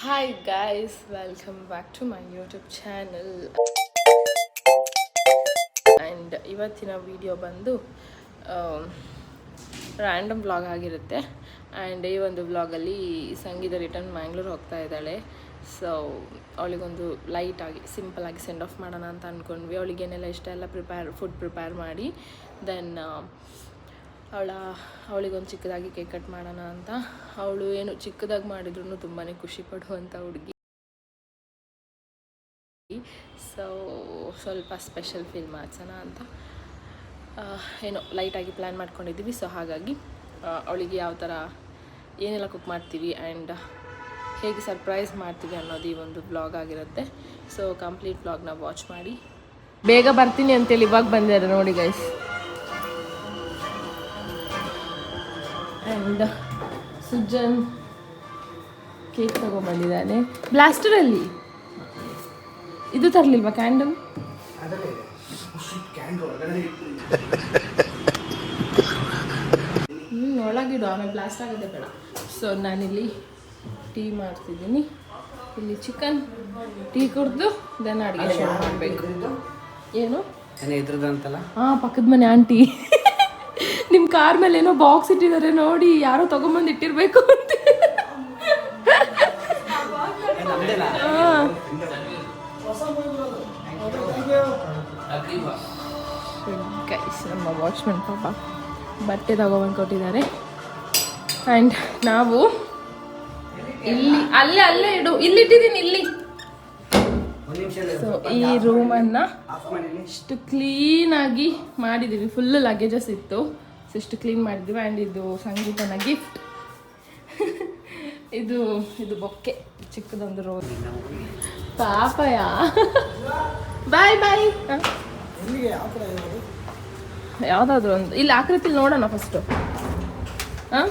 Hi guys, welcome back to my YouTube channel. And ಇವತ್ತಿನ video ಬಂದು random vlog ಆಗಿರುತ್ತೆ. And ಈ ಒಂದು ವ್ಲಾಗಲ್ಲಿ ಸಂಗೀತ ರಿಟರ್ನ್ ಮ್ಯಾಂಗ್ಳೂರ್ ಹೋಗ್ತಾ ಇದ್ದಾಳೆ. ಸೊ ಅವಳಿಗೊಂದು ಲೈಟಾಗಿ ಸಿಂಪಲಾಗಿ ಸೆಂಡ್ ಆಫ್ ಮಾಡೋಣ ಅಂತ ಅಂದ್ಕೊಂಡ್ವಿ. ಅವಳಿಗೇನೆಲ್ಲ ಇಷ್ಟ ಎಲ್ಲ ಫುಡ್ ಪ್ರಿಪೇರ್ ಮಾಡಿ ದೆನ್ ಅವಳಿಗೊಂದು ಚಿಕ್ಕದಾಗಿ ಕೇಕ್ ಕಟ್ ಮಾಡೋಣ ಅಂತ. ಅವಳು ಏನು ಚಿಕ್ಕದಾಗಿ ಮಾಡಿದ್ರು ತುಂಬಾ ಖುಷಿ ಪಡುವಂಥ ಹುಡುಗಿ. ಸೊ ಸ್ವಲ್ಪ ಸ್ಪೆಷಲ್ ಫೀಲ್ ಮಾಡ್ಸೋಣ ಅಂತ ಏನೋ ಲೈಟಾಗಿ ಪ್ಲ್ಯಾನ್ ಮಾಡ್ಕೊಂಡಿದ್ದೀವಿ. ಸೊ ಹಾಗಾಗಿ ಅವಳಿಗೆ ಯಾವ ಥರ ಏನೆಲ್ಲ ಕುಕ್ ಮಾಡ್ತೀವಿ ಆ್ಯಂಡ್ ಹೇಗೆ ಸರ್ಪ್ರೈಸ್ ಮಾಡ್ತೀವಿ ಅನ್ನೋದು ಈ ಒಂದು ಬ್ಲಾಗ್ ಆಗಿರುತ್ತೆ. ಸೊ ಕಂಪ್ಲೀಟ್ ಬ್ಲಾಗ್ನ ವಾಚ್ ಮಾಡಿ. ಬೇಗ ಬರ್ತೀನಿ ಅಂತೇಳಿ ಇವಾಗ ಬಂದಿದ್ದಾರೆ ನೋಡಿ ಗೈಸ್. ಆ್ಯಂಡ್ ಸುಜನ್ ಕೇಕ್ ತಗೊಂಡ್ಬಂದಿದ್ದಾನೆ. ಬ್ಲಾಸ್ಟರಲ್ಲಿ ಇದು ತರಲಿಲ್ವಾ ಕ್ಯಾಂಡಲ್? ಒಳಗಿಡು, ಆಮೇಲೆ ಬ್ಲಾಸ್ಟ್ ಆಗೋದೇ ಬೇಡ. ಸೊ ನಾನಿಲ್ಲಿ ಟೀ ಮಾಡ್ತಿದ್ದೀನಿ. ಇಲ್ಲಿ ಚಿಕನ್ ಟೀ ಕುಡಿದು ದೆನ್ ಅಡುಗೆ ಶುರು ಮಾಡಬೇಕು. ಏನು ಇದ್ರದಂತಲ್ಲ? ಹಾಂ, ಪಕ್ಕದ ಮನೆ ಆಂಟಿ ನಿಮ್ಮ ಕಾರ್ ಮೇಲೆ ಏನೋ ಬಾಕ್ಸ್ ಇಟ್ಟಿದ್ದಾರೆ ನೋಡಿ, ಯಾರೋ ತಗೊಂಬಂದು ಇಟ್ಟಿರ್ಬೇಕು ಅಂತ. ನಮ್ಮ ವಾಚ್ಮನ್ ಪಾಪ ಬಟ್ಟೆ ತಗೊಬಂದು ಕೊಟ್ಟಿದ್ದಾರೆ. ಆ್ಯಂಡ್ ನಾವು ಇಲ್ಲಿ ಅಲ್ಲೇ ಇಡು, ಇಲ್ಲಿಟ್ಟಿದ್ದೀನಿ ಇಲ್ಲಿ. ಸೊ ಈ ರೂಮನ್ನು ಇಷ್ಟು ಕ್ಲೀನಾಗಿ ಮಾಡಿದ್ದೀವಿ. ಫುಲ್ ಲಗೇಜಸ್ ಇತ್ತು, ಸೊ ಇಷ್ಟು ಕ್ಲೀನ್ ಮಾಡಿದ್ದೀವಿ. ಆ್ಯಂಡ್ ಇದು ಸಂಗೀತನ ಗಿಫ್ಟ್. ಇದು ಬೊಕ್ಕೆ, ಚಿಕ್ಕದೊಂದು ರೋಸ್. ಪಾಪಯ ಬಾಯ್ ಬಾಯ್. ಯಾವುದಾದ್ರೂ ಒಂದು ಇಲ್ಲಿ ಆಕೃತಿಲಿ ನೋಡೋಣ ಫಸ್ಟು. ಹಾಂ,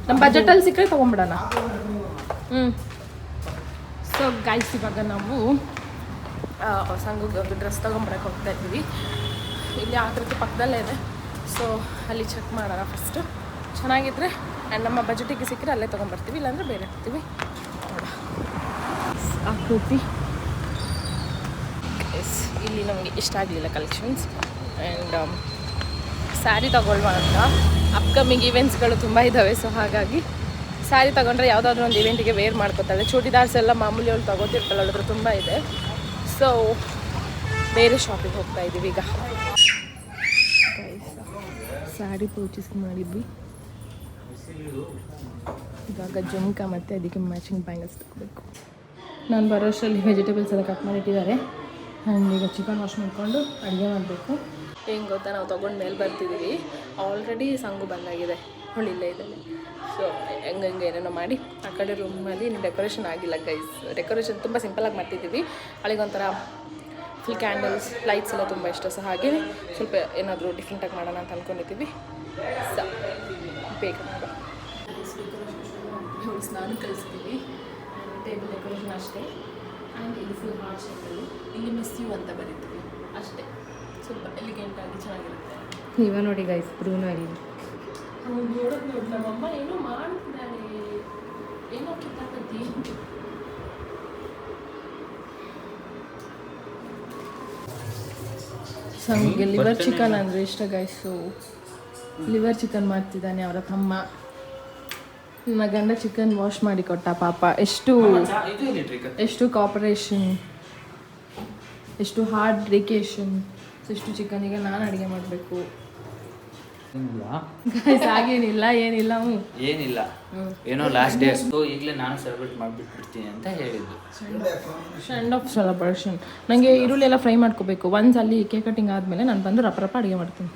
ನಮ್ಮ ಬಜೆಟಲ್ಲಿ ಸಿಕ್ಕರೆ ತೊಗೊಂಬಿಡೋಣ. ಸೊ ಗೈಸ್, ಇವಾಗ ನಾವು ಸಂಘಕ್ಕೆ ಒಂದು ಡ್ರೆಸ್ ತೊಗೊಂಬರಕ್ಕೆ ಹೋಗ್ತಾ ಇದ್ದೀವಿ. ಇಲ್ಲಿ ಆಕೃತಿ ಪಕ್ಕದಲ್ಲೇ ಇದೆ. ಸೊ ಅಲ್ಲಿ ಚೆಕ್ ಮಾಡೋಣ ಫಸ್ಟು. ಚೆನ್ನಾಗಿದ್ರೆ ಆ್ಯಂಡ್ ನಮ್ಮ ಬಜೆಟಿಗೆ ಸಿಕ್ಕರೆ ಅಲ್ಲೇ ತೊಗೊಂಬರ್ತೀವಿ, ಇಲ್ಲಾಂದರೆ ಬೇರೆ ಹೋಗ್ತೀವಿ. ನೋಡ ಆಕೃತಿ ಇಲ್ಲಿ ನಮಗೆ ಇಷ್ಟ ಆಗಲಿಲ್ಲ ಕಲೆಕ್ಷನ್ಸ್. ಆ್ಯಂಡ್ ಸ್ಯಾರಿ ತಗೊಳ್ಳುವ ಅಂತ. ಅಪ್ಕಮಿಂಗ್ ಈವೆಂಟ್ಸ್ಗಳು ತುಂಬ ಇದ್ದಾವೆ. ಸೊ ಹಾಗಾಗಿ ಸ್ಯಾರಿ ತೊಗೊಂಡ್ರೆ ಯಾವುದಾದ್ರೂ ಒಂದು ಇವೆಂಟಿಗೆ ವೇರ್ ಮಾಡ್ಕೊತಾಳೆ. ಚೂಡಿದಾರ್ಸ್ ಎಲ್ಲ ಮಾಮೂಲಿ ಅವಳು ತೊಗೋತಿರ್ತಾಳೆ, ಅದ್ರ ತುಂಬ ಇದೆ. ಸೊ ಬೇರೆ ಶಾಪಿಗೆ ಹೋಗ್ತಾ ಇದ್ದೀವಿ ಈಗ. ಸ್ಯಾರಿ ಪರ್ಚೇಸ್ ಮಾಡಿದ್ವಿ. ಇವಾಗ ಜುಮ್ಕ ಮತ್ತು ಅದಕ್ಕೆ ಮ್ಯಾಚಿಂಗ್ ಬ್ಯಾಂಗಲ್ಸ್ ತಗೋಬೇಕು. ನಾನು ಬರೋ ಅಷ್ಟರಲ್ಲಿ ವೆಜಿಟೇಬಲ್ಸ್ ಎಲ್ಲ ಕಟ್ ಮಾಡಿಟ್ಟಿದ್ದಾರೆ. ಆ್ಯಂಡ್ ಈಗ ಚಿಕನ್ ವಾಶ್ ಮಾಡಿಕೊಂಡು ಅಡುಗೆ ಮಾಡಬೇಕು. ಹೆಂಗೆ ಗೊತ್ತಾ, ನಾವು ತೊಗೊಂಡು ಮೇಲೆ ಬರ್ತಿದ್ದೀವಿ. ಆಲ್ರೆಡಿ ಸಂಗು ಬಂದಾಗಿದೆ, ಹೊಳಿಲ್ಲೇ ಇದ್ದಾನೆ. ಸೊ ಹೆಂಗೆ ಏನೇನೋ ಮಾಡಿ ಆ ಕಡೆ ರೂಮಲ್ಲಿ ಇನ್ನು ಡೆಕೋರೇಷನ್ ಆಗಿಲ್ಲ ಗೈಸ್. ಡೆಕೋರೇಷನ್ ತುಂಬ ಸಿಂಪಲಾಗಿ ಮಾಡ್ತಿದ್ದೀವಿ. ಅವಳಿಗೊಂಥರ ಫುಲ್ ಕ್ಯಾಂಡಲ್ಸ್, ಲೈಟ್ಸ್ ಎಲ್ಲ ತುಂಬ ಇಷ್ಟ. ಸೊ ಹಾಗೆ ಸ್ವಲ್ಪ ಏನಾದರೂ ಡಿಫ್ರೆಂಟಾಗಿ ಮಾಡೋಣ ಅಂತ ಅಂದ್ಕೊಂಡಿದ್ದೀವಿ. ಸೊ ಬೇಗ ಮಾಡೋ ಸ್ನಾನ ಕಳಿಸ್ತೀವಿ. ಟೇಬಲ್ ಡೆಕೋರೇಷನ್ ಅಷ್ಟೇ. ಆ್ಯಂಡ್ ಇದು ಫುಲ್ ಹಾರ್ಟ್ ಶೇಪಲ್ಲಿ ಇಲ್ಲಿ ಮಿಸ್ ಯು ಅಂತ ಬರೀತೀವಿ ಅಷ್ಟೇ. ಸ್ವಲ್ಪ ಎಲಿಗೆಂಟಾಗಿ ಚೆನ್ನಾಗಿರುತ್ತೆ. ನೀವೇ ನೋಡಿ ಗೈಸ್, ಬ್ರೂನೋ ಇಲ್ಲಿ ನೋಡೋದು ನೋಡಿ ನಮ್ಮಮ್ಮ ಏನೋ ಮಾಡ್ತಿದ್ದಾಳೆ, ಏನೋ ಕಿತ್ತಾಕತ್ತಿ. ಸಂಗೆ ಲಿವರ್ ಚಿಕನ್ ಅಂದರೆ ಇಷ್ಟ ಗೈಸು. ಲಿವರ್ ಚಿಕನ್ ಮಾಡ್ತಿದ್ದಾನೆ ಅವರ ತಮ್ಮ. ನನ್ನ ಗಂಡ ಚಿಕನ್ ವಾಶ್ ಮಾಡಿ ಕೊಟ್ಟ ಪಾಪ. ಎಷ್ಟು ಕಾಪರೇಷನ್, ಎಷ್ಟು ಹಾರ್ಡ್ ಡೆಡಿಕೇಶನ್. ಎಷ್ಟು ಚಿಕನಿಗೆ ನಾನು ಅಡುಗೆ ಮಾಡಬೇಕು ಗೈಸ್. ಹಾಗೇನಿಲ್ಲ, ಏನಿಲ್ಲ ಏನೋ ಲಾಸ್ಟ್ ಡೇ ಈಗಲೇ ನಾನು ಸೆಲೆಬ್ರೇಟ್ ಮಾಡಿಬಿಟ್ಬಿಡ್ತೀನಿ ಅಂತ ಹೇಳಿದ್ದು. End of celebration. ನನಗೆ ಈರುಳ್ಳಿ ಎಲ್ಲ ಫ್ರೈ ಮಾಡ್ಕೋಬೇಕು. ಒನ್ಸ್ ಅಲ್ಲಿ ಕೇಕ್ ಕಟಿಂಗ್ ಆದಮೇಲೆ ನಾನು ಬಂದು ರಪ್ಪ ಅಡುಗೆ ಮಾಡ್ತೀನಿ.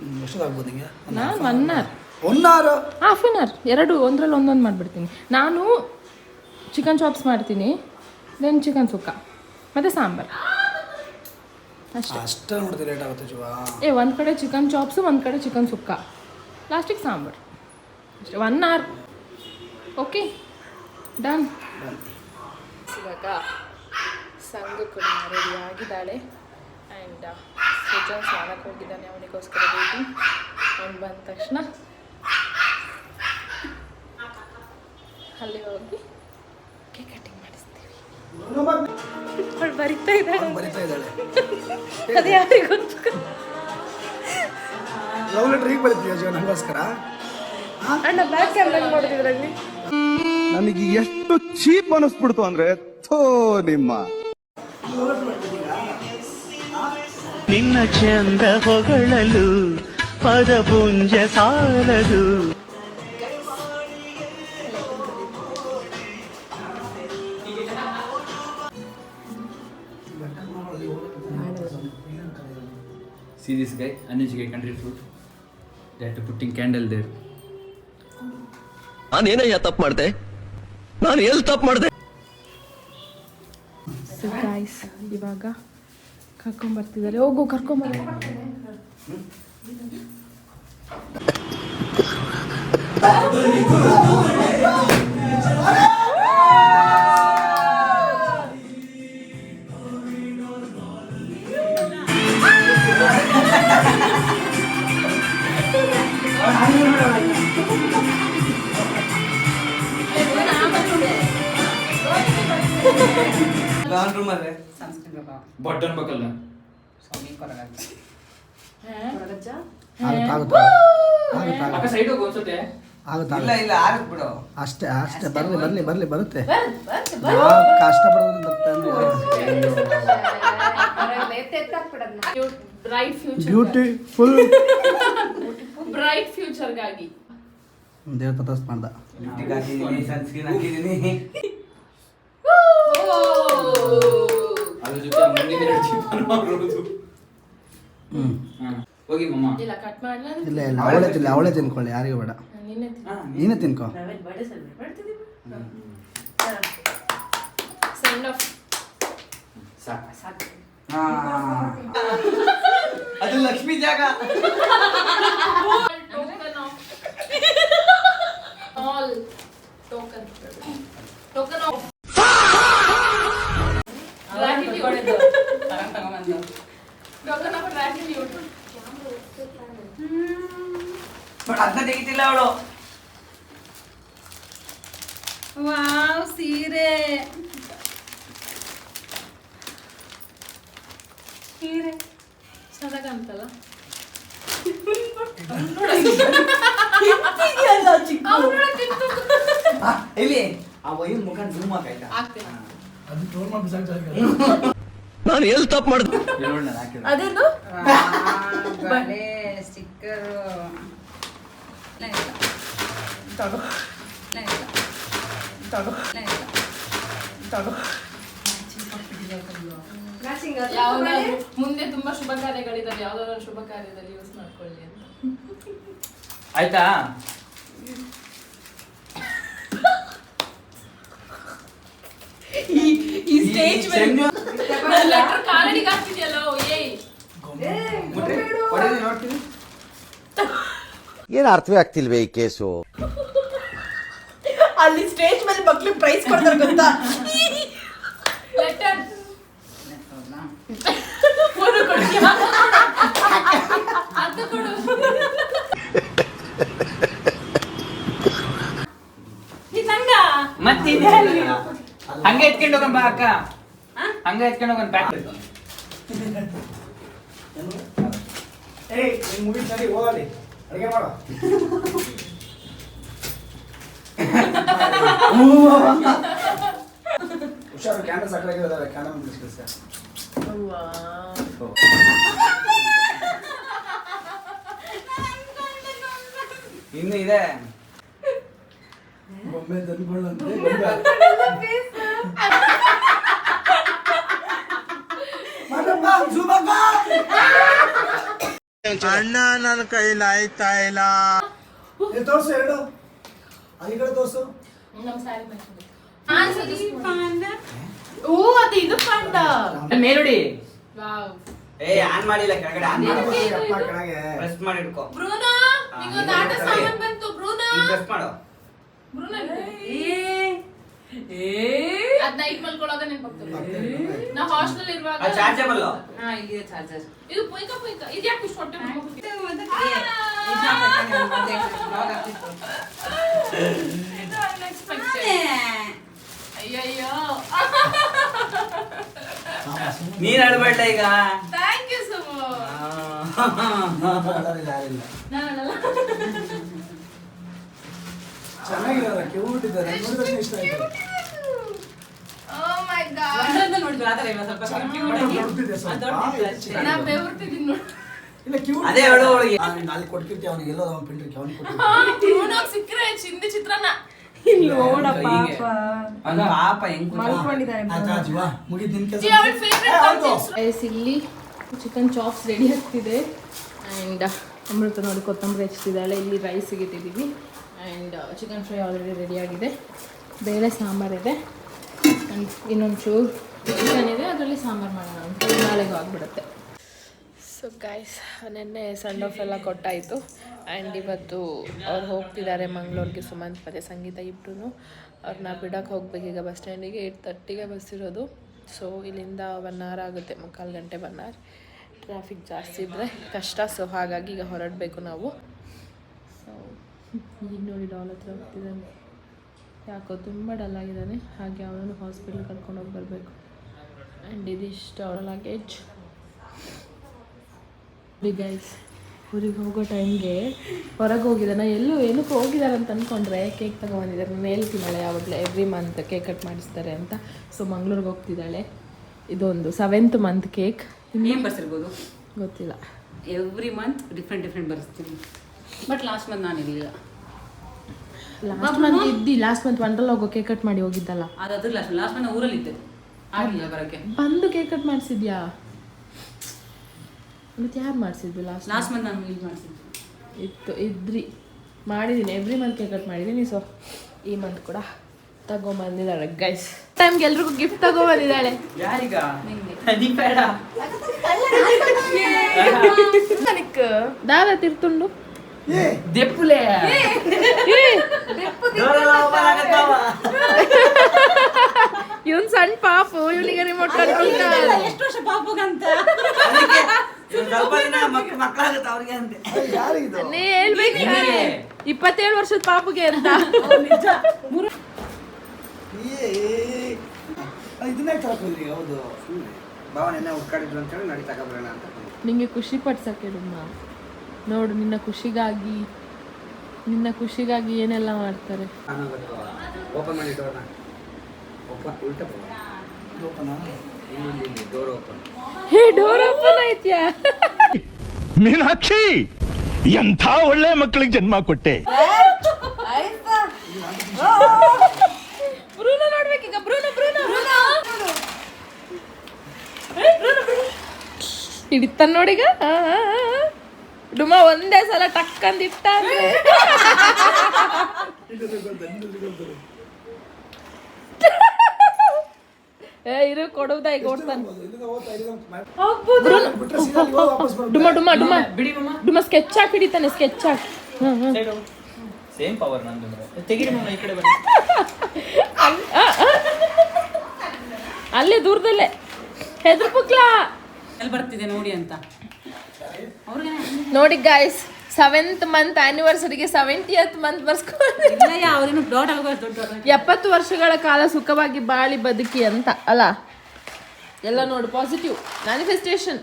ನಾನು 1 hour ಹಾಫ್ ಆನ್ ಅವರ್ ಎರಡು ಒಂದರಲ್ಲಿ ಒಂದೊಂದು ಮಾಡಿಬಿಡ್ತೀನಿ. ನಾನು ಚಿಕನ್ ಚಾಪ್ಸ್ ಮಾಡ್ತೀನಿ, ದೆನ್ ಚಿಕನ್ ಸುಕ್ಕ ಮತ್ತು ಸಾಂಬಾರು ಅಷ್ಟೇ. ಒಂದು ಕಡೆ ಚಿಕನ್ ಚಾಪ್ಸು, ಒಂದು ಕಡೆ ಚಿಕನ್ ಸುಕ್ಕ, ಲಾಸ್ಟಿಗೆ ಸಾಂಬಾರು ಅಷ್ಟೇ. 1 hour. Okay, done. ಇವಾಗ ಸಂಘ ಕೂಡ ರೆಡಿ ಆಗಿದ್ದಾಳೆ. ಆ್ಯಂಡ್ ಸುಜನ್ ಸ್ನಾನಕ್ಕೆ ಹೋಗಿದ್ದಾನೆ, ಅವನಿಗೋಸ್ಕರ ವೇಟಿಂಗ್. ಅವ್ನು ಬಂದ ತಕ್ಷಣ ಅಲ್ಲಿ ಹೋಗಿ ಕೇಕ್ ಕಟಿಂಗ್ ಮಾಡಿಸ್ತೀವಿ. ಅವಳು ಬರಿತಾ ಇದ್ದಾಳೆ. ಬರಿತಾ ಇದ್ದಾಳೆ. ಅದು ಯಾರಿಗೆ ಗೊತ್ತು? ಲವ್ ಲೆಟರ್ ಈಗ ಬರೀತೀಯ ಜೀವ ನನಗೋಸ್ಕರ? ಅಣ್ಣ ಬ್ಯಾಕ್ ಕ್ಯಾಮ್ರಾ ನೋಡಿದ್ರಲ್ಲಿ ನನಗೆ ಎಷ್ಟು ಚೀಪ್ ಅನಿಸ್ಬಿಡ್ತು ಅಂದ್ರೆ ಥೋ ನಿಮ್ಮ ನಿನ್ನ ಚಂದ ಹೊಗಳಲು ಪದಪುಂಜ ಸಾಲದು. See this guy, uneducated country fruit. They had to putting candle there. ನಾನೇನಯ್ಯ ತಪ್ಪು ಮಾಡಿದೆ? ನಾನು ಎಲ್ಲಿ ತಪ್ಪು ಮಾಡಿದೆ? ಸೊ ಗಾಯ್ಸ್ ಇವಾಗ ಕರ್ಕೊಂಬರ್ತಿದ್ದಾರೆ. ಹೋಗು ಕರ್ಕೊಂಬರ. Button buckle. ಅಕ್ಕ ಸೈಡ್ ಹೋಗು ಅನ್ಸುತ್ತೆ. ಅಷ್ಟೇ ಅಷ್ಟೇ ಬರ್ಲಿ ಬರುತ್ತೆ. ನಾವು ಕಷ್ಟಪಡೋದು ಬ್ರೈಟ್ ಫ್ಯೂಚರ್, ಬ್ಯೂಟಿಫುಲ್ ಬ್ರೈಟ್ ಫ್ಯೂಚರ್ಗಾಗಿ ದೇವ್ರ ತಪಸ್ ಮಾಡ್ದ. ಅದ್ರ ಜೊತೆ ಮುಂದಿನ ಹೋಗಿ ಮಮ್ಮ. ಇಲ್ಲ ಕಟ್ ಮಾಡ್ಲಾ? ಇಲ್ಲ ಅವಳೇ ತಿನ್ಕೊಳ್ಳಿ, ಯಾರಿಗೂ ಬೇಡ. ನೀನೇ ತಿನ್ಕೋ. ಸೆಂಡ್ ಆಫ್ ಸಾಕು. ಅದು ಲಕ್ಷ್ಮಿ ಜಾಗ. Token of all token of gratitude. Token of gratitude. But ಅದನ್ನ ತೆಗಿತಿಲ್ಲ ಅವಳು. ವಾವ್ ಸೀರೆ ಚೆನ್ನಾಗ ಅಂತಲ್ಲ. ಎಲ್ಲಿ ಆ ವೈನ್ ಮುಖ ಜೂಮ್ ಆಯ್ತಾ? ಅದು ಟೋರ್ ಮಾಡಿ ಬಿಸಾಕ್ತಾರೆ. ನಾನು ಎಲ್ಲಿ ತಪ್ಪು ಮಾಡಿದೆ? ನೋಡಿ ನಾನು ಹಾಕಿರೋದು. ಅದೇನು ಬಳೆ ಸ್ಟಿಕ್ಕರ್ ತಗೋ ತಗೋ ತಗೋ. ಯಾವ್ದಾದ್ರು ಮುಂದೆ ತುಂಬಾ ಶುಭ ಕಾರ್ಯಗಳಿದಾವೆ, ಯಾವ್ದಾದ್ರು ಶುಭ ಕಾರ್ಯದಲ್ಲಿ ಯೂಸ್ ಮಾಡ್ಕೊಳ್ಳಿ ಅಂತ. ಆಯ್ತಾ? ಈ ಸ್ಟೇಜ್ ಮೇಲೆ ಲೆಟರ್ ಕಾಲಡಿಗೆ ಹಾಕ್ತಿದ್ಯಲ್ಲ. ಏಯ್ ನೋಡ್ತೀನಿ. ಏನು ಅರ್ಥವೇ ಆಗ್ತಿಲ್ವೇ ಈ ಕೇಸು? ಅಲ್ಲಿ ಸ್ಟೇಜ್ ಮೇಲೆ ಮಕ್ಳಿಗೆ ಪ್ರೈಸ್ ಕೊಡ್ತಾರೆ ಗೊತ್ತಾ? ಲೆಟರ್ ಫೋಟೋ ಕೊಡ್ತೀಯಾ? ಅದು ಕೊಡು. ಇದಂಗ ಮತ್ತೆ ಹಂಗೆ ಎತ್ಕೊಂಡು ಹೋಗನ್ ಬಾ ಅಕ್ಕ. ಹಂಗೆ ಎತ್ಕೊಂಡು ಹೋಗನ್ ಪ್ಯಾಕ್. ಏಯ್ ನೀನು ಮುಗಿಸ್ ನಡಿ, ಹೋಗಲಿ ಅಡುಗೆ ಮಾಡೋ. ಹುಷಾರು, ಕ್ಯಾಮ್ರಾ ಸಕ್ಕರಾಗಿರೋದಾವೆ. ಕ್ಯಾಮ್ರಾ ಬಿಡಿಸ್ಕೊ. ಇನ್ನು ಇದೆ. ಬೊಮ್ಮೆ ತಂದ್ಕೊಳ್ಳಂತೆ. ಅಣ್ಣ ನನ್ನ ಕೈಲಿ ಆಯ್ತಾ ಇಲ್ಲ. ತೋರ್ಸು ಎರಡು. ಈ ಕಡೆ ತೋರ್ಸು. ನಮ್ಮ ಸ್ಯಾರಿ ಓ ಅದು ಇದು ಪಾಂಡ. ಮೇಲುಡಿ. ವಾವ್. ಏ ಆನ್ ಮಾಡಿಲ್ಲ, ಕೆಳಗಡೆ ಆನ್ ಮಾಡು. ಅಪ್ಪ ಕೆಳಗೆ. ಪ್ರೆಸ್ ಮಾಡಿ ಇಟ್ಕೋ. ಬ್ರೂನೋ ನಿಂಗೊಂದು ಆಟ ಸಾಮಾನು ಬಂತು. ಬ್ರೂನೋ ಪ್ರೆಸ್ ಮಾಡು. ಬ್ರೂನೋ ಅದ್ ನೈಟ್ ಮಲ್ಕೊಳ್ಳೋದ ನೆನ್ಪಾಗ್ತದೆ. ನಾ ಹಾಸ್ಟೆಲ್ ಇರುವಾಗ ಚಾರ್ಜಬಲ್. ಇಲ್ಲಿದೆ ಚಾರ್ಜರ್. ಇದು ಪೊಯ್ಕ ಇದು ಯಾಕೆ ಇಷ್ಟು ಹೊಟ್ಟೆ ಅಯ್ಯಯ್ಯೋ ನೀನ್ ಅಳ್ಬೇಡ ಈಗ. Thank you so much. ಅಳೋರಿಲ್ಲ, ಯಾರಿಲ್ಲ. ಚೆನ್ನಾಗಿದ್ದಾರೆ, ಕ್ಯೂಟ್ ಇದ್ದಾರೆ, ನೋಡಿದ ತಕ್ಷಣ ಇಷ್ಟ ಆಯ್ತು. Oh my God. ಒಂದ್ರಲ್ಲಿ ನೋಡಿದ್ರು ಆತರ ಇಲ್ಲ, ಸ್ವಲ್ಪ cute ಆಗಿ. ದೊಡ್ಡದಿದೆ ಸ್ವಲ್ಪ. ಅದು ದೊಡ್ಡದಿದೆ ಅಷ್ಟೇ. ನಾ ಬೆವರ್ತಿದ್ದೀನಿ ನೋಡಿ. ಇಲ್ಲ ಕ್ಯೂಟ್. ಅದೇ ಹೇಳು ಅವಳಿಗೆ. ಅಲ್ಲಿ ಕೊಟ್ಕಿರ್ತೀವಿ ಅವನಿಗೆ, ಎಲ್ಲೋ ಅವನ ಪಿಂಡ್ರಿಗೆ ಅವನಿಗೆ ಕೊಟ್ಟಿರ್ತೀವಿ. ಇವನಾಗ ಸಿಕ್ಕರೆ ಚಿಂದಿ ಚಿತ್ರಾನ್ನ ಇಲ್ಲಿ ನೋಡ ಪಾಪ ಅವ್ನ ಪಾಪ ಹೆಂಗ್ ಮಲ್ಕೊಂಡಿದ್ದಾನೆ. ಆಯ್ತಾ ಜೀವ, ಮುಗಿದ್ ನಿನ್ ಕೆಲಸ. ಅವಳ ಫೇವರೇಟ್ ಇಲ್ಲಿ ಚಿಕನ್ ಚಾಪ್ಸ್ ರೆಡಿ ಆಗ್ತಿದೆ. ಆ್ಯಂಡ್ ಅಮೃತ ನೋಡಿ ಕೊತ್ತಂಬರಿ ಹೆಚ್ಚಿದ್ದಾಳೆ. ಇಲ್ಲಿ ರೈಸಿಗೆ ಇಟ್ಟಿದ್ದೀವಿ. ಆ್ಯಂಡ್ ಚಿಕನ್ ಫ್ರೈ ಆಲ್ರೆಡಿ ರೆಡಿಯಾಗಿದೆ. ಬೇಳೆ ಸಾಂಬಾರಿದೆ. ಆ್ಯಂಡ್ ಇನ್ನೊಂದು ಚೂರು ಚಿಕನ್ ಇದೆ, ಅದರಲ್ಲಿ ಸಾಂಬಾರು ಮಾಡೋಣ ಅಂತ. ನಾಳೆಗೂ ಆಗಿಬಿಡುತ್ತೆ. ಸೊ ಗೈಸ್, ನೆನ್ನೆ ಸೆಂಡ್ ಆಫ್ ಎಲ್ಲ ಕೊಟ್ಟಾಯಿತು. ಆ್ಯಂಡ್ ಇವತ್ತು ಅವ್ರು ಹೋಗ್ತಿದ್ದಾರೆ ಮಂಗಳೂರಿಗೆ, ಸುಮಂತ್ ಮತ್ತು ಸಂಗೀತ ಇಬ್ಬರೂ. ಅವ್ರನ್ನ ಬಿಡೋಕ್ಕೆ ಹೋಗ್ಬೇಕೀಗ ಬಸ್ ಸ್ಟ್ಯಾಂಡಿಗೆ. 8:30ಗೆ ಬಸ್ ಇರೋದು. ಸೊ ಇಲ್ಲಿಂದ 1 hour ಆಗುತ್ತೆ, 3/4 ಗಂಟೆ 1 hour. ಟ್ರಾಫಿಕ್ ಜಾಸ್ತಿ ಇದ್ದರೆ ಕಷ್ಟ. ಸೊ ಹಾಗಾಗಿ ಈಗ ಹೊರಡಬೇಕು ನಾವು. ಸೊ ಈಗ ನೋಡಿ ಡಾಲ್ ಹತ್ರ ಹೋಗ್ತಿದ್ದಾನೆ. ಯಾಕೋ ತುಂಬ ಡಲ್ ಆಗಿದ್ದಾನೆ. ಹಾಗೆ ಅವನನ್ನು ಹಾಸ್ಪಿಟ್ಲ್ ಕರ್ಕೊಂಡೋಗಿ ಬರಬೇಕು. ಆ್ಯಂಡ್ ಇದಿಷ್ಟು ಅವಳ ಲಗೇಜ್. ಗೈಸ್, ಊರಿಗೆ ಹೋಗೋ ಟೈಮ್ಗೆ ಹೊರಗೆ ಹೋಗಿದ್ದಾನೆ. ಎಲ್ಲೂ ಏನಕ್ಕೆ ಹೋಗಿದ್ದಾರೆ ಅಂತ ಅಂದ್ಕೊಂಡ್ರೆ ಕೇಕ್ ತಗೊಬಂದಿದ್ದಾರೆ. ನಾನು ಹೇಳ್ತೀನಾಳೆ ಯಾವಾಗಲೇ ಎವ್ರಿ ಮಂತ್ ಕೇಕ್ ಕಟ್ ಮಾಡಿಸ್ತಾರೆ ಅಂತ. ಸೊ ಮಂಗ್ಳೂರಿಗೆ ಹೋಗ್ತಿದ್ದಾಳೆ. ಇದೊಂದು 7th month ಕೇಕ್. ಏನ್ ಬರ್ಸಿರ್ಬೋದು ಗೊತ್ತಿಲ್ಲ. ಎವ್ರಿ ಮಂತ್ ಡಿಫ್ರೆಂಟ್ ಬರ್ಸ್ತೀನಿ. ಬಟ್ ಲಾಸ್ಟ್ ಮಂತ್ ನಾನು ಇರಲಿಲ್ಲ. ಲಾಸ್ಟ್ ಮಂತ್ ವಂಡರ್ಲ ಹೋಗೋ ಕೇಕ್ ಕಟ್ ಮಾಡಿ ಹೋಗಿದ್ದಲ್ಲ. ಅದ್ರ ಲಾಸ್ಟ್ ಮಂತ್ ಊರಲ್ಲಿ ಇದ್ದೆ, ಆಗಿಲ್ಲ ಬರೋಕ್ಕೆ. ಬಂದು ಕೇಕ್ ಕಟ್ ಮಾಡಿಸಿದ್ಯಾ? ಮತ್ತೆ ಯಾರು ಮಾಡಿಸಿದ್ವಿ ಲಾಸ್ಟ್ ಮಂತ್ ನಾನು ಯೂಸ್ ಮಾಡಿಸಿದ್ದೆ. ಇದ್ರಿ ಮಾಡಿದ್ದೀನಿ. ಎವ್ರಿ ಮಂತ್ ಕೇಕ್ ಕಟ್ ಮಾಡಿದ್ದೀನಿ. ಸೊ ಈ ಮಂತ್ ಕೂಡ ತಗೊಂಬಂದಿದ್ದಾಳೆ ಗೈಸ್. ಟೈಮ್ಗೆ ಎಲ್ರಿಗೂ ಗಿಫ್ಟ್ ತಗೊಂಬಂದಿದ್ದಾಳೆ. ಯಾರೀಗ? ನಿಂಗೆ ಬೇಡ. ದಾದ ತಿರ್ತುಂಡು ದೆಪ್ಪುಲೆ. ಇವನ್ ಸಣ್ಣ ಪಾಪು, ಇವನಿಗೆ ರಿಮೋಟ್ ಕಂಟ್ರೋಲ್. ಎಷ್ಟು ವರ್ಷ ಪಾಪಗಂತ ಸ್ವಲ್ಪ ದಿನ ಮಕ್ಕಳಾಗುತ್ತೆ ಅವ್ರಿಗೆ ಅಂತೆ. ಯಾರಿಗಿದು? ನೀ ಹೇಳ್ಬೇಕು 27 ವರ್ಷದ ಪಾಪುಗೆ ಅಂತ. ಇದನ್ನೇ ತಗೊಂಡ್ರಿ. ಹೌದು, ಭಾವನೆಲ್ಲ ಹುಡ್ಕಾಡಿದ್ರು ಅಂತ ಹೇಳಿ ನಡಿ ತಗೊಬರೋಣ ಅಂತ. ನಿಂಗೆ ಖುಷಿ ಪಡ್ಸಕ್ಕೆ ನೋಡು, ನಿನ್ನ ಖುಷಿಗಾಗಿ ಏನೆಲ್ಲ ಮಾಡ್ತಾರೆ. ಓಪನ್ ಮಾಡಿ ಡೋರ್ನ. ಓಪನ್ ಉಲ್ಟ ಡೋರ್ ಓಪನ್. ಹೇ, ಡೋರ್ ಓಪನ್ ಆಯ್ತ್ಯಾ? ಮೀನಾಕ್ಷಿ, ಎಂಥ ಒಳ್ಳೆ ಮಕ್ಕಳಿಗೆ ಜನ್ಮ ಕೊಟ್ಟೆ. ಬ್ರೂನೋ ನೋಡ್ಬೇಕೀಗ. ಬ್ರೂನೋ ಹಿಡಿತಾನ ನೋಡಿಗ. ಡುಮಾ ಒಂದೇ ಸಲ ಟಕ್ಕಂದಿಟ್ಟ. ಇರು ಕೊಡುವುದ ಈಗ ಓಡ್ತಾನೆ. ಡುಮಾ ಸ್ಕೆಚ್ ಹಾಕಿ ಹಿಡಿತಾನೆ. ಸ್ಕೆಚ್ ಹಾಕಿ ಸೇಮ್ ಪವರ್ ನಂದು. ತೆಗಿರಿ ಮಮ್ಮ ಈ ಕಡೆ ಬನ್ನಿ. ಅಲ್ಲೇ ದೂರದಲ್ಲೇ ಹೆದ್ರು ಪುಕ್ಲಾ ಎಲ್ಲಿ ಬರ್ತಿದೆ ನೋಡಿ ಅಂತ ಅವ್ರಿಗೆ ನೋಡಿ guys. 7th month ಆನಿವರ್ಸರಿಗೆ 70th month ಬರ್ಸ್ಕೊಂಡು ಇಲ್ಲ, ಅವ್ರೇನು ಡಾಟ್ ಆಗೋದು ದೊಡ್ಡ 70 ವರ್ಷಗಳ ಕಾಲ ಸುಖವಾಗಿ ಬಾಳಿ ಬದುಕಿ ಅಂತ ಅಲ್ಲ. ಎಲ್ಲ ನೋಡು, ಪಾಸಿಟಿವ್ ಮ್ಯಾನಿಫೆಸ್ಟೇಷನ್.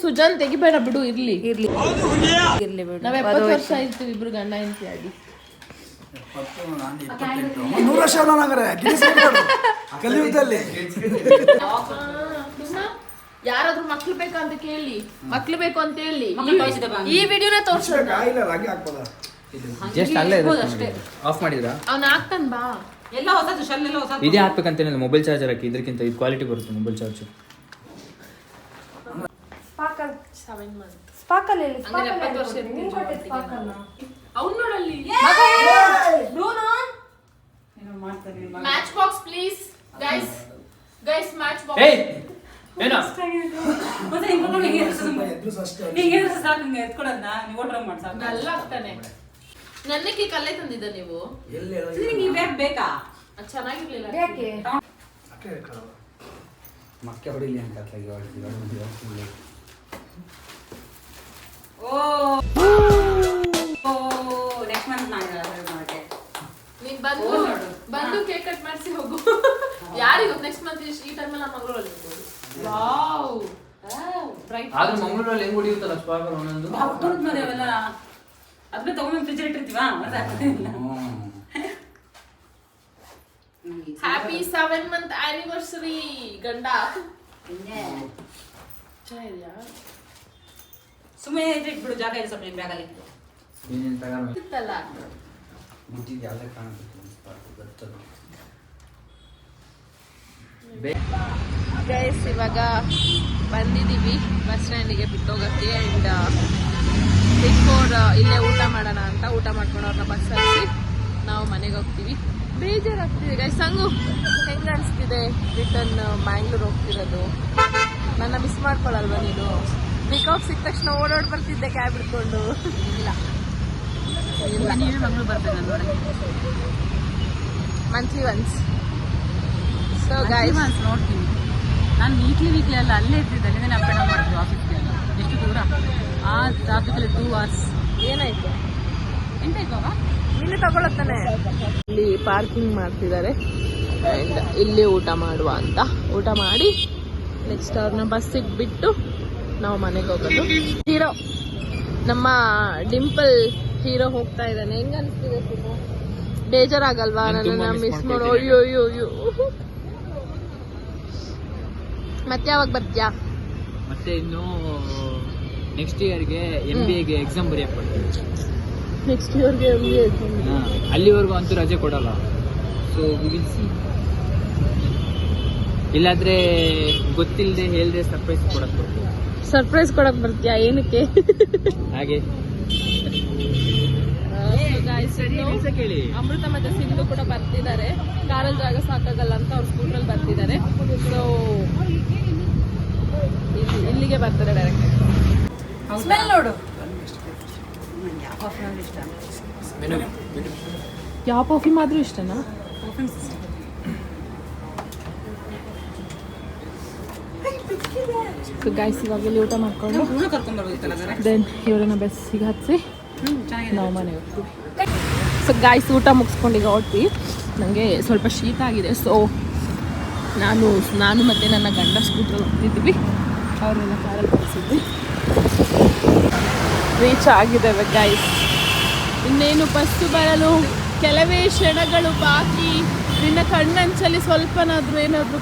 ಸುಜಾನ್ ತೆಗಿಬೇಡ ಬಿಡು, ಇರ್ಲಿ ಬಿಡು. ನಾವ್ 70 ವರ್ಷ ಇರ್ತೀವಿ ಇಬ್ರು ಗಂಡ ಹೆಂಡತಿ ಆಗಿ. 100 ವರ್ಷ ಅವನಾಗರೆ ಕಲಿಯುಗದಲ್ಲಿ. ಯಾರಾದ್ರೂ ಮಕ್ಳು ಬೇಕಂತ ಕೇಳಿ, ಮಕ್ಳು ಬೇಕು ಅಂತ ಹೇಳಿ ಮಕ್ಳು ತೋರಿಸಿದೆ ಬಾ. ಈ ವಿಡಿಯೋನ ತೋರ್ಸೋಣ. ರಾಗಿ ಹಾಕ್ಬೋದಾ? ಜಸ್ಟ್ ಅಲ್ಲೇ ಅಷ್ಟೇ. ಆಫ್ ಮಾಡಿದ್ರಾ? ಅವ್ನ ಹಾಕ್ತಾನ ಬಾ. ಎಲ್ಲ ಹೊಸದು, ಶೆಲ್ ಎಲ್ಲ ಹೊಸದು. ಇದೇ ಹಾಕ್ಬೇಕಂತೇನಿಲ್ಲ. ಮೊಬೈಲ್ ಚಾರ್ಜರ್ ಹಾಕಿ, ಇದಕ್ಕಿಂತ ಇದು ಕ್ವಾಲಿಟಿ ಬರುತ್ತೆ ಮೊಬೈಲ್ ಚಾರ್ಜರ್. ಏನೋ ಮಾಡ್ತಾರೆ match box please guys. Match box. ಏಯ್ ಏನೋ ಮತ್ತೆ ಹಿಂಗ್ ಕೊಟ್ಕೊಂಡು ಹಿಂಗೆ ಎದ್ರು ಅಷ್ಟೇ. ಹಿಂಗೆ ಸಾಕು, ಹಿಂಗೆ ಎತ್ಕೊಡೋದನ್ನ ನೀವು ಓಟ್ರಂಗ್ ಮಾಡಿ ಸಾಕು. ಎಲ್ಲ ಆಗ್ತಾನೆ. ನನ್ನಕ್ಕೆ ಕಲ್ಲೇ ತಂದಿದ್ದ ನೀವು? ಎಲ್ಲಿ ನಿಂಗೆ ಈ ಬ್ಯಾಗ್ ಬೇಕಾ? ಅದು ಚೆನ್ನಾಗಿರ್ಲಿಲ್ಲ. ಮಕ್ಕೆ ಹೊಡಿಲಿ ಅಂತ ಹೊಡಿತೀವಿ. ನೆಕ್ಸ್ಟ್ ಮಂತ್ ನಾನು ನೀನ್ ಬಂದು ಕೇಕ್ ಕಟ್ ಮಾಡಿಸಿ ಹೋಗು. ಯಾರಿಗೂ ನೆಕ್ಸ್ಟ್ ಮಂತ್ ಈ ಟೈಮಲ್ಲಿ ನಾವು ಮಂಗಳೂರಲ್ಲಿ ಇರ್ಬೋದು. ವಾವ್ ಬ್ರೈಟ್ ಆದ್ರೂ ಮಂಗಳೂರಲ್ಲಿ ಹೆಂಗ್ ಹೊಡಿಯುತ್ತಲ್ಲ ಸ್ಪಾರ್ಕಲ್ ಒಂದೊಂದು. ಹುಡುಗರು ನೋಡಿ ಅವೆಲ್ಲ ಅದನ್ನ ತಗೊಂಡು ಫ್ರಿಜ್ ಇಟ್ಟಿರ್ತೀವಾ ಮತ್ತೆ ಹಾಕೋದಿಲ್ಲ. ಹ್ಯಾಪಿ 7 month ಆನಿವರ್ಸರಿ ಗಂಡ. ಚೆನ್ನಾಗಿದ್ಯಾ? ಸುಮ್ಮನೆ ಇಟ್ಬಿಡು, ಜಾಗ ಇದೆ ಸ್ವಲ್ಪ ಬ್ಯಾಗಲ್ಲಿ. ಏನೇನು ತಗೊಂಡು ಇತ್ತಲ್ಲ. ಮುಟ್ಟಿದ್ದು ಯಾವುದೇ ಕಾಣುತ್ತೆ ಗೊತ್ತಲ್ಲ. ಗೈಸ್ ಇವಾಗ ಬಂದಿದ್ದೀವಿ ಬಸ್ ಸ್ಟ್ಯಾಂಡಿಗೆ ಬಿಟ್ಟೋಗಕ್ಕೆ. ಆ್ಯಂಡ್ ಬಿಫೋರ್ ಇಲ್ಲೇ ಊಟ ಮಾಡೋಣ ಅಂತ ಊಟ ಮಾಡ್ಕೊಂಡು ಅವ್ರನ್ನ ಬಸ್ ಹಚ್ಚಿ ನಾವು ಮನೆಗೆ ಹೋಗ್ತೀವಿ. ಬೇಜಾರಾಗ್ತಿದೆ ಗೈಸ್. ಸಂಗು ಹೆಂಗೆ ಅನಿಸ್ತಿದೆ ರಿಟರ್ನ್ ಬ್ಯಾಂಗ್ಳೂರ್ ಹೋಗ್ತಿರೋದು? ನನ್ನ ಮಿಸ್ ಮಾಡ್ಕೊಳ್ಳಲ್ವ ನೀನು? ವೀಕ್ ಆಫ್ ಸಿಕ್ಕ ತಕ್ಷಣ ಓಡಾಡಿ ಬರ್ತಿದ್ದೆ ಕ್ಯಾಬ್ ಹಿಡ್ಕೊಂಡು. ಇಲ್ಲ ನೀವೇ ಮಂಗಳೂರು ಬರ್ಬೇಕು ನೋಡಿ. Monthly once. ಸೊ ಗೈಸ್ ನೋಡ್ತೀನಿ ನಾನು ವೀಕ್ಲಿ ಅಲ್ಲ ಅಲ್ಲೇ ಇರ್ತಿದ್ದೆ. ಅಲ್ಲಿಂದ ಅಪ್ ಆ್ಯಂಡ್ ಮಾಡಿದ್ವಿ ಆಫೀಸ್ಗೆ. ಎಷ್ಟು ದೂರ ಆ ಟ್ರಾಫಿಕಲ್ಲಿ 2 hours. ಏನಾಯ್ತು? ಎಂಟಾಯ್ತು ಅವಾಗ ಇಲ್ಲಿ ತಗೊಳತ್ತಾನೆ. ಇಲ್ಲಿ ಪಾರ್ಕಿಂಗ್ ಮಾಡ್ತಿದ್ದಾರೆ ಆ್ಯಂಡ್ ಇಲ್ಲಿ ಊಟ ಮಾಡುವ ಅಂತ. ಊಟ ಮಾಡಿ ನೆಕ್ಸ್ಟ್ ಅವ್ರನ್ನ ಬಸ್ಸಿಗೆ ಬಿಟ್ಟು ನಾವು ಮನೆಗೆ ಹೋಗೋದು. ಹೀರೋ ನಮ್ಮ ಡಿಂಪಲ್ ಹೀರೋ ಹೋಗ್ತಾ ಇದ್ದಾನೆ. ಹೆಂಗ ಅನಿಸ್ತಿದೆ? ಬೇಜಾರಾಗಲ್ವಾ ನನ್ನನ್ನು ಮಿಸ್ ಮಾಡೋ? ಅಯ್ಯೋ ಅಯ್ಯೋ ಅಯ್ಯೋ. ಮತ್ತೆ ಯಾವಾಗ ಬರ್ತೀಯಾ? ಮತ್ತೆ ಇನ್ನು ನೆಕ್ಸ್ಟ್ ಇಯರ್ಗೆ MBAಗೆ ಎಕ್ಸಾಮ್ ಬರೆಯಕ್ಕೆ ಕೊಡ್ತೀವಿ. ನೆಕ್ಸ್ಟ್ ಇಯರ್ಗೆ ಅಲ್ಲಿವರೆಗೂ ಅಂತೂ ರಜೆ ಕೊಡಲ್ಲ. So we will see. ಇಲ್ಲಾಂದ್ರೆ ಗೊತ್ತಿಲ್ಲದೆ ಹೇಳ್ದೆ ಸರ್ಪ್ರೈಸ್ ಕೊಡಕ್ ಕೊಡ್ತೀವಿ. ಸರ್ಪ್ರೈಸ್ ಕೊಡಕ್ ಬರ್ತೀಯಾ? ಏನಕ್ಕೆ? ಹಾಗೆ ಕೇಳಿ. ಅಮೃತ ಮತ್ತೆ ಸಿಂಧು ಕೂಡ ಬರ್ತಿದ್ದಾರೆ. ಕಾರಲ್ಲಿ ಜಾಗ ಸಾಕಾಗಲ್ಲ ಅಂತ ಅವ್ರು ಸ್ಕೂಟ್ರಲ್ಲಿ ಬರ್ತಿದ್ದಾರೆ. ಸೊ ಇಲ್ಲಿಗೆ ಬರ್ತಾರೆ ಡೈರೆಕ್ಟ್. ಸ್ಮೆಲ್ ನೋಡು. ಕಾಫಿ ಅಂದ್ರೆ ಇಷ್ಟ. ಯಾವ ಪರ್ಫ್ಯೂಮ್ ಆದ್ರೂ ಇಷ್ಟನಾ? ಸೊ ಗೈಸ್ ಇವಾಗ ಇಲ್ಲಿ ಊಟ ಮಾಡ್ಕೊಂಡು ಕರ್ಕೊಂಡ್ಬರ್ಬೇಕಲ್ಲ ದೆನ್ ಇವರನ್ನ ಬಸ್ಸಿಗೆ ಹಚ್ಚಿ ನಾವು ಮನೆಗೆ ಹೋಗ್ತೀವಿ. ಸೊ ಗಾಯ್ಸ್ ಊಟ ಮುಗಿಸ್ಕೊಂಡು ಈಗ ಹೊರಟ್ವಿ. ನನಗೆ ಸ್ವಲ್ಪ ಶೀತ ಆಗಿದೆ. ಸೊ ನಾನು ಮತ್ತು ನನ್ನ ಗಂಡ ಸ್ಕೂಟ್ರಲ್ಲಿ ಹೋಗ್ತಿದ್ವಿ. ಅವರೆಲ್ಲ ಕಾರಲ್ಲಿ ಬರ್ಸಿದ್ವಿ. ರೀಚ್ ಆಗಿದ್ದೇವೆ ಗಾಯ್ಸ್. ಇನ್ನೇನು ಬಸ್ಸು ಬರಲು ಕೆಲವೇ ಕ್ಷಣಗಳು ಬಾಕಿ. ನಿನ್ನ ಕಣ್ಣಂಚಲ್ಲಿ ಸ್ವಲ್ಪನಾದ್ರೂ ಏನಾದರೂ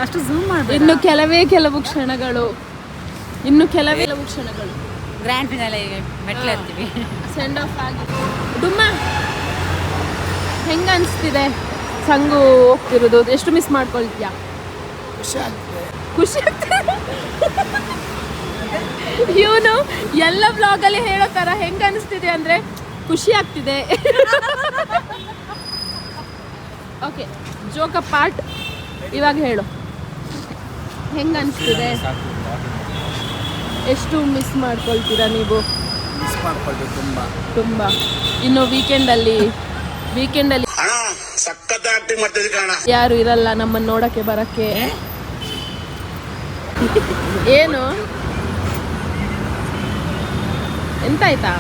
ಅಷ್ಟು ಝೂಮ್ ಮಾಡಿ. ಇನ್ನು ಕೆಲವು ಕ್ಷಣಗಳು. ಗ್ರ್ಯಾಂಡ್ ಫಿನಾಲೆ ಮೆಟ್ಲು ಹತ್ತೀವಿ. ಸೆಂಡ್ ಆಫ್ ಆಗಿ ಡುಮ್ಮ ಹೆಂಗ ಅನಿಸ್ತಿದೆ ಸಂಗು ಹೋಗ್ತಿರೋದು? ಎಷ್ಟು ಮಿಸ್ ಮಾಡ್ಕೊಳ್ತೀಯಾ? ಖುಷಿ ಆಗ್ತಿದೆ. ಇವನು ಎಲ್ಲ ಬ್ಲಾಗಲ್ಲಿ ಹೇಳೋ ಥರ ಹೆಂಗ ಅನಿಸ್ತಿದೆ ಅಂದರೆ ಖುಷಿ ಆಗ್ತಿದೆ. ಓಕೆ ಜೋಕ ಪಾರ್ಟ್ ಇವಾಗ ಹೇಳು, ಹೆಂಗ ಅನಿಸ್ತಿದೆ? ಎಷ್ಟು ಮಿಸ್ ಮಾಡ್ಕೊಳ್ತೀರಾ ನೀವು? ಮಿಸ್ ಮಾಡ್ಕೊಳ್ತೀವಿ ತುಂಬ. ಇನ್ನು ವೀಕೆಂಡಲ್ಲಿ ಯಾರು ಇರಲ್ಲ ನಮ್ಮನ್ನು ನೋಡಕ್ಕೆ ಬರಕ್ಕೆ. ಏನು ಎಂತಾಯ್ತಾ?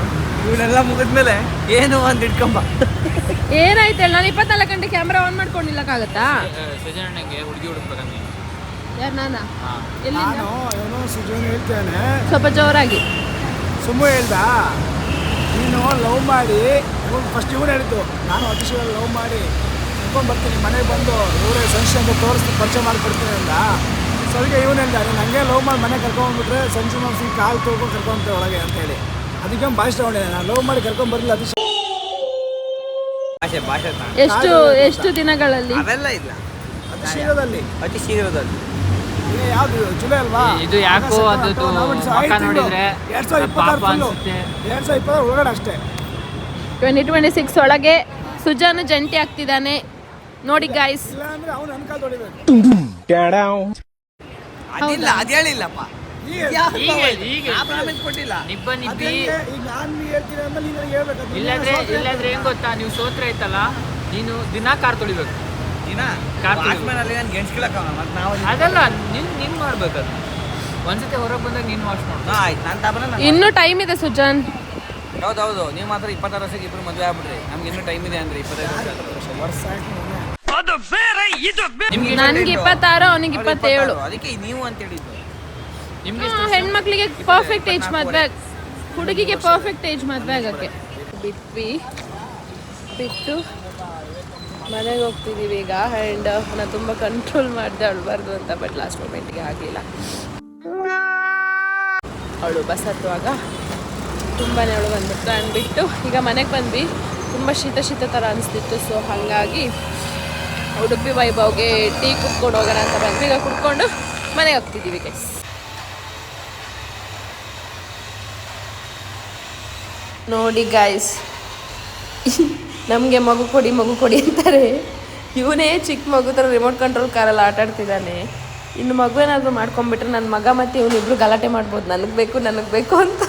ಇವನ್ನೆಲ್ಲ ಮುಗಿದ್ಮೇಲೆ ಏನು ಅಂತ ಇಟ್ಕೊಂಬ. ಏನಾಯ್ತು ಹೇಳಿ? ನಾನು 24 ಗಂಟೆ ಕ್ಯಾಮ್ರಾ ಆನ್ ಮಾಡ್ಕೊಂಡು ನಿಲ್ಲಕ್ಕಾಗತ್ತಾ? ಸಜನಣ್ಣಗೆ ಹುಡುಗಿ ಹುಡುಕ್ಬೇಕಂತ. ಯಾರು ನಾನಾ? ಎಲ್ಲಿಂದ? ಏನೋ ಸುಜನ್ ಹೇಳ್ತೇನೆ. ಸ್ವಲ್ಪ ಜೋರಾಗಿ. ಸುಮ್ಮ ಹೇಳ್ದ ನೀನು ಲವ್ ಮಾಡಿ ಫಸ್ಟ್ ಇವನು ಹೇಳಿದ್ದು ನಾನು ಅತಿಶಯ ಲವ್ ಮಾಡಿ ಕರ್ಕೊಂಡು ಬರ್ತೀನಿ ಮನೆಗೆ ಬಂದು ಇವರೇ ಸಂಶಯ ಅಂತ ತೋರಿಸ್ತೀನಿ ಪರಿಚಯ ಮಾಡಿಕೊಡ್ತೀನಿ ಅಂದ. ಸೊ ಅದಕ್ಕೆ ಇವನು ಹೇಳ್ದ ನೀನು ಹಂಗೆ ಲವ್ ಮಾಡಿ ಮನೆಗೆ ಕರ್ಕೊಂಡ್ಬಿಟ್ರೆ ಸಂಜೆ ಮನಸ್ಸಿಗೆ ಕಾಲು ತೊಳ್ಕೊಂಡು ಕರ್ಕೊಂತ ಒಳಗೆ ಅಂತೇಳಿ ಅದಕ್ಕೆ ಭಾಷೆ ತಗೊಂಡಿದ್ದೆ. ನಾನು ಲವ್ ಮಾಡಿ ಕರ್ಕೊಂಡು ಬರಲಿಲ್ಲ ಅತಿಶಯ. ಎಷ್ಟು ದಿನಗಳಲ್ಲಿ? ಅವೆಲ್ಲ ಇಲ್ಲ, ಅತಿ ಶೀಘ್ರದಲ್ಲಿ ಯಾವ್ದು ಜುಲೈ ಅಲ್ವಾ? ಇದು ಯಾಕೋ ಅದದ್ದು ಮುಖ ನೋಡಿದ್ರೆ 2026 ಒಳಗಡೆ ಅಷ್ಟೇ. 2026 ಒಳಗೆ ಸುಜಾನು ಜಂಟಿ ಆಗ್ತಿದ್ದಾನೆ ನೋಡಿ ಗಾಯ್ಸ್. ಇಲ್ಲ ಅಂದ್ರೆ ಅವ್ನು ಅನ್ಕಾಲ್ ತೊಡಿಬೇಕು. ಅದಿಲ್ಲ, ಅದು ಹೇಳಿಲ್ಲಪ್ಪ. ಕೊಟ್ಟಿಲ್ಲ. ನಿಬ್ಬ ನಿಬ್ಬಿ. ಈಗ ನಾನು ಹೇಳ್ತೀನಿ ಅಂದ್ರೆ ನೀನು ಹೇಳ್ಬೇಕು. ಇಲ್ಲಾದ್ರೆ ಏನ್ ಗೊತ್ತಾ, ನೀವು ಸೋತ್ರೆ ಐತಲ್ಲ, ನೀನು ದಿನಾ ಕಾರ್ ತೊಳಿಬೇಕು. ಅದಲ್ಲ ನಿನ್ ಮಾಡ್ಬೇಕದು. ಒಂದ್ಸತಿ ಹೊರಗೆ ಬಂದಾಗ ನೀನ್ ವಾಶ್ ಮಾಡು. ಇನ್ನೂ ಟೈಮ್ ಇದೆ ಸುಜಾನ್. ಹೌದೌದು, ನೀವು ಮಾತ್ರ 26 ವರ್ಷಕ್ಕೆ ಇಬ್ರು ಮದುವೆ ಆಗ್ಬಿಡ್ರಿ. ನಮ್ಗೆ ಇನ್ನೂ ಟೈಮ್ ಇದೆ ಅಂದ್ರೆ 25 ವರ್ಷ. ವರ್ಷ ಆಯ್ತು. ಅದು ಬೇರೆ ನನ್ಗೆ 26, ಅವನಿಗೆ 27. ಅದಕ್ಕೆ ನೀವು ಅಂತ ಹೇಳಿದ್ದು. ಹೆಣ್ಮಕ್ಳಿಗೆ ಪರ್ಫೆಕ್ಟ್ ಏಜ್ ಮದ್ವೆ, ಹುಡುಗಿಗೆ ಪರ್ಫೆಕ್ಟ್ ಏಜ್ ಮದ್ವೆ ಆಗಕ್ಕೆ. ಬಿಟ್ಟು ಮನೆಗೆ ಹೋಗ್ತಿದ್ದೀವಿ ಈಗ. ಆ್ಯಂಡ್ ನಾನು ತುಂಬ ಕಂಟ್ರೋಲ್ ಮಾಡಿದೆ ಅಳ್ಬಾರ್ದು ಅಂತ, ಬಟ್ ಲಾಸ್ಟ್ ಮೂಮೆಂಟ್ಗೆ ಆಗಲಿಲ್ಲ. ಅವಳು ಬಸ್ ಹತ್ತುವಾಗ ತುಂಬಾ ಅವಳು ಬಂದ್ಬಿಟ್ಟು ಅಂದ್ಬಿಟ್ಟು ಈಗ ಮನೆಗೆ ಬಂದ್ವಿ. ತುಂಬ ಶೀತ ಥರ ಅನಿಸ್ತಿತ್ತು. ಸೊ ಹಾಗಾಗಿ ಉಡುಪಿ ವೈಭವ್ಗೆ ಟೀ ಕುಡ್ಕೊಂಡು ಹೋಗೋಣ ಅಂತ ಬಂದ್ವಿ. ಈಗ ಕುಡ್ಕೊಂಡು ಮನೆಗೆ ಹೋಗ್ತಿದ್ದೀವಿ ಗೈಸ್. ನೋಡಿ ಗಾಯ್ಸ್, ನಮಗೆ ಮಗು ಕೊಡಿ ಅಂತಾರೆ. ಇವನೇ ಚಿಕ್ಕ ಮಗು ಥರ ರಿಮೋಟ್ ಕಂಟ್ರೋಲ್ ಕಾರಲ್ಲಿ ಆಟ ಆಡ್ತಿದ್ದಾನೆ. ಇನ್ನು ಮಗು ಏನಾದರೂ ಮಾಡ್ಕೊಂಡ್ಬಿಟ್ರೆ ನನ್ನ ಮಗ ಮತ್ತು ಇವನಿಬ್ರು ಗಲಾಟೆ ಮಾಡ್ಬೋದು, ನನಗೆ ಬೇಕು ಅಂತ.